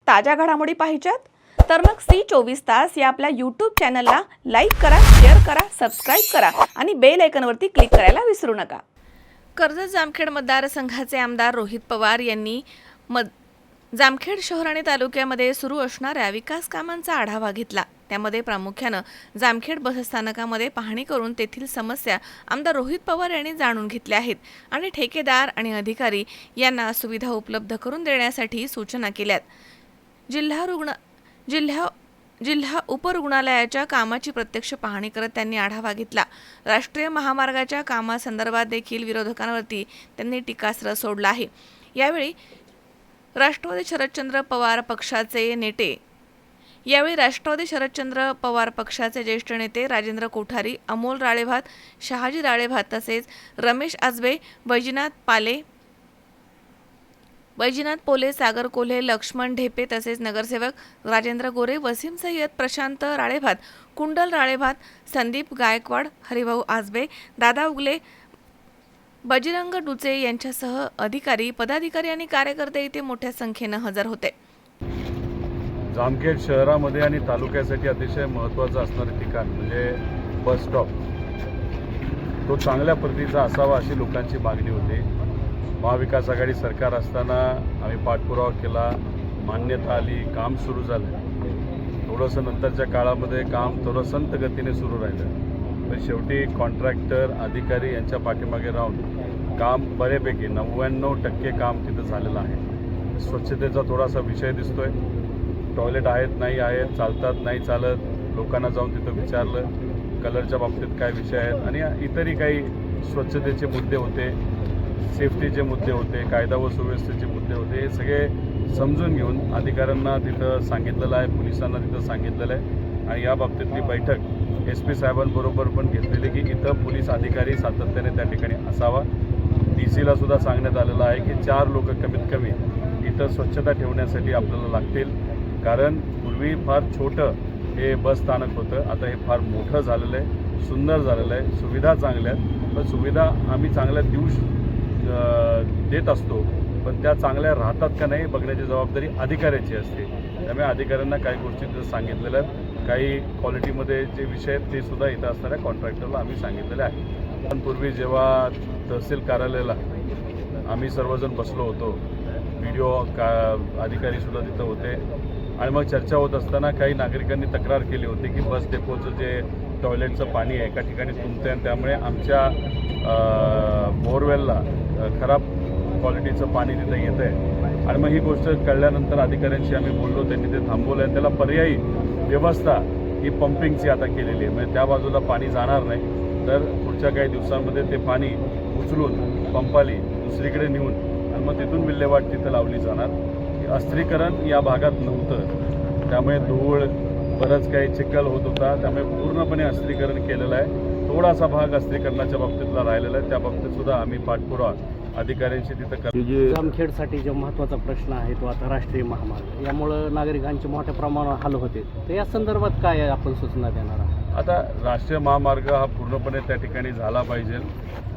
ताज्या घडामोडी पाहिजेत तर मग C24 तास या आपल्या YouTube चॅनलला लाईक करा, शेअर करा, सबस्क्राइब करा आणि बेल आयकॉनवरती क्लिक करायला विसरू नका। कर्जत जामखेड मतदारसंघाचे आमदार रोहित पवार यांनी जामखेड शहर आणि तालुक्यामध्ये सुरू असणाऱ्या विकास कामांचा आढावा घेतला। त्यामध्ये प्रामुख्याने जामखेड बसस्थानकामध्ये पाहणी करून तेथील समस्या आमदार रोहित पवार यांनी जाणून घेतल्या आहेत आणि ठेकेदार आणि अधिकारी यांना सुविधा उपलब्ध करून देण्यासाठी सूचना केल्यात। जिल्हा उपरुग्णालयाच्या कामाची प्रत्यक्ष पाहणी करत त्यांनी आढावा घेतला। राष्ट्रीय महामार्गाच्या कामासंदर्भात देखील विरोधकांवरती त्यांनी टीकास्त्र सोडलं आहे। यावेळी राष्ट्रवादी शरदचंद्र पवार पक्षाचे ज्येष्ठ नेते राजेंद्र कोठारी, अमोल राळेभात, शहाजी राळेभात तसेच रमेश आजबे, बैजनाथ पोले, सागर कोल्हे, लक्ष्मण ढेपे तसेच नगरसेवक राजेंद्र गोरे, वसीम सय्यद, प्रशांत राळेभात, कुंडल राळेभात, संदीप गायकवाड, हरिभाऊ आजबे, दादा उगले, बजरंग डुचे यांच्यासह अधिकारी, पदाधिकारी आणि कार्यकर्ते इथे मोठ्या संख्येने हजर होते। जामखेड शहरामध्ये आणि तालुक्यासाठी अतिशय महत्त्वाचं असणारे ठिकाण म्हणजे बस स्टॉप, तो चांगल्या प्रतीचा असावा अशी लोकांची मागणी होती। महाविकास आघाडी सरकार असताना आम्ही पाठपुरावा केला, मान्यता आली, काम सुरू झालं। थोडंसं नंतरच्या काळामध्ये काम थोडं संत गतीने सुरू राहिलं, पण शेवटी कॉन्ट्रॅक्टर, अधिकारी यांच्या पाठीमागे राहून काम बऱ्यापैकी 99% काम तिथं झालेलं आहे। स्वच्छतेचा थोडासा विषय दिसतोय, टॉयलेट आहेत नाही आहेत, चालतात नाही चालत, लोकांना जाऊन तिथं विचारलं, कलरच्या बाबतीत काय विषय आहेत आणि इतरही काही स्वच्छतेचे मुद्दे होते, सेफ्टीचे मुद्दे होते, कायदा व सुव्यवस्थेचे मुद्दे होते, हे सगळे समजून घेऊन अधिकाऱ्यांना तिथं सांगितलेलं आहे, पोलिसांना तिथं सांगितलेलं आहे आणि या बाबतीतली बैठक SP साहेबांबरोबर पण घेतलेली की इथं पोलीस अधिकारी सातत्याने त्या ठिकाणी असावा। DC ला सुद्धा सांगण्यात आलेलं आहे की 4 लोक कमीत कमी इथं स्वच्छता ठेवण्यासाठी आपल्याला लागतील, कारण पूर्वी फार छोटं हे बस स्थानक होतं, आता हे फार मोठं झालेलं आहे, सुंदर झालेलं आहे, सुविधा चांगल्या आहेत, पण सुविधा आम्ही चांगल्या देत असतो, पण त्या चांगल्या राहतात का नाही बघण्याची जबाबदारी अधिकाऱ्याची असते। त्यामुळे अधिकाऱ्यांना काही गोष्टी तिथं सांगितलेल्या आहेत, काही क्वालिटीमध्ये जे विषय आहेत ते सुद्धा इथं असणाऱ्या कॉन्ट्रॅक्टरला आम्ही सांगितलेले आहे। पण पूर्वी जेव्हा तहसील कार्यालयाला आम्ही सर्वजण बसलो होतो, BDO अधिकारीसुद्धा तिथं होते आणि मग चर्चा होत असताना काही नागरिकांनी तक्रार केली होती की बस डेपोचं जे टॉयलेटचं पाणी आहे एका ठिकाणी तुंबते आणि त्यामुळे आमच्या बोरवेलला खराब क्वालिटीचं पाणी तिथं येतं आहे। आणि मग ही गोष्ट कळल्यानंतर अधिकाऱ्यांशी आम्ही बोललो, त्यांनी ते थांबवलं आणि त्याला पर्यायी व्यवस्था ही पंपिंगची आता केलेली आहे, म्हणजे त्या बाजूला पाणी जाणार नाही, तर पुढच्या काही दिवसांमध्ये ते पाणी उचलून पंपाली दुसरीकडे नेऊन आणि मग तिथून विल्हेवाट तिथं लावली जाणार। अस्त्रीकरण या भागात नव्हतं, त्यामुळे धूळ बरंच काही चिखल होत होता, त्यामुळे पूर्णपणे अस्त्रीकरण केलेलं आहे। थोडासा भाग अस्त्रीकरणाच्या बाबतीतला राहिलेला आहे, त्या बाबतीत सुद्धा आम्ही पाठपुरावा अधिकाऱ्यांशी तिथं जामखेडसाठी जो महत्त्वाचा प्रश्न आहे तो आता राष्ट्रीय महामार्ग, यामुळं नागरिकांचे मोठ्या प्रमाणावर हाल होते, तर या संदर्भात काय आपण सूचना देणार आहात? आता राष्ट्रीय महामार्ग हा पूर्णपणे त्या ठिकाणी झाला पाहिजे,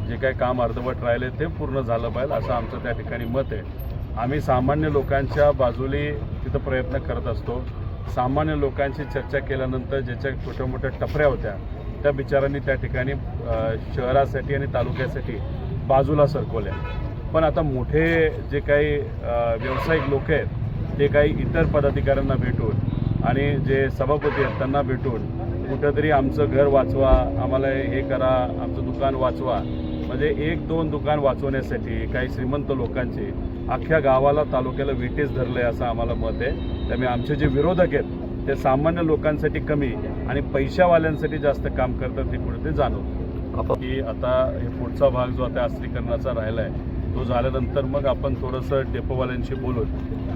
जे काही काम अर्धवट राहिले ते पूर्ण झालं पाहिजे असं आमचं त्या ठिकाणी मत आहे। आम्ही सामान्य लोकांच्या बाजूने तिथं प्रयत्न करत असतो। सामान्य लोकांची चर्चा केल्यानंतर ज्याच्या छोट्या मोठ्या टपऱ्या होत्या त्या बिचारांनी त्या ठिकाणी शहरासाठी आणि तालुक्यासाठी बाजूला सरकवल्या, पण आता मोठे जे काही व्यावसायिक लोक आहेत ते काही इतर पदाधिकाऱ्यांना भेटून आणि जे सभापती आहेत त्यांना भेटून कुठंतरी आमचं घर वाचवा, आम्हाला हे करा, आमचं दुकान वाचवा, म्हणजे 1-2 दुकान वाचवण्यासाठी काही श्रीमंत लोकांचे अख्ख्या गावाला तालुक्याला विटेस धरले असं आम्हाला मत आहे। त्यामुळे आमचे जे विरोधक आहेत ते सामान्य लोकांसाठी कमी आणि पैशावाल्यांसाठी जास्त काम करतात, ते कुठे जाणवतं की आता हे पुढचा भाग जो आता अस्त्रीकरणाचा राहिला आहे तो झाल्यानंतर मग आपण थोडंसं डेपोवाल्यांशी बोलून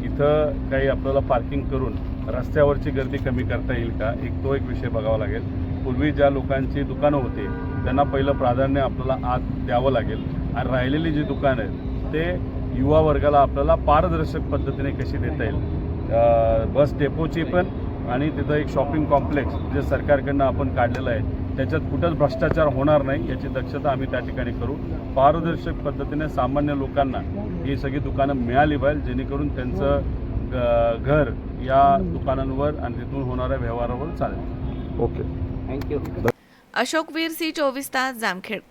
इथं काही आपल्याला पार्किंग करून रस्त्यावरची गर्दी कमी करता येईल का, तो एक विषय बघावा लागेल। पूर्वी ज्या लोकांची दुकानं होती त्यांना पहिलं प्राधान्य आपल्याला आत द्यावं लागेल आणि राहिलेली जी दुकानं आहेत ते युवा वर्गाला आपल्याला पारदर्शक पद्धतीने कशी देता येईल। बस डेपोची पण आणि तिथं एक शॉपिंग कॉम्प्लेक्स जे सरकारकडनं आपण काढलेलं आहे त्याच्यात कुठंच भ्रष्टाचार होणार नाही याची दक्षता आम्ही त्या ठिकाणी करू। पारदर्शक पद्धतीने सामान्य लोकांना ही सगळी दुकानं मिळाली पाहिजे, जेणेकरून त्यांचं घर या दुकानांवर आणि तिथून होणाऱ्या व्यवहारावर चालेल. ओके. थँक्यू. अशोक वीर, सी 24 तास, जामखेड.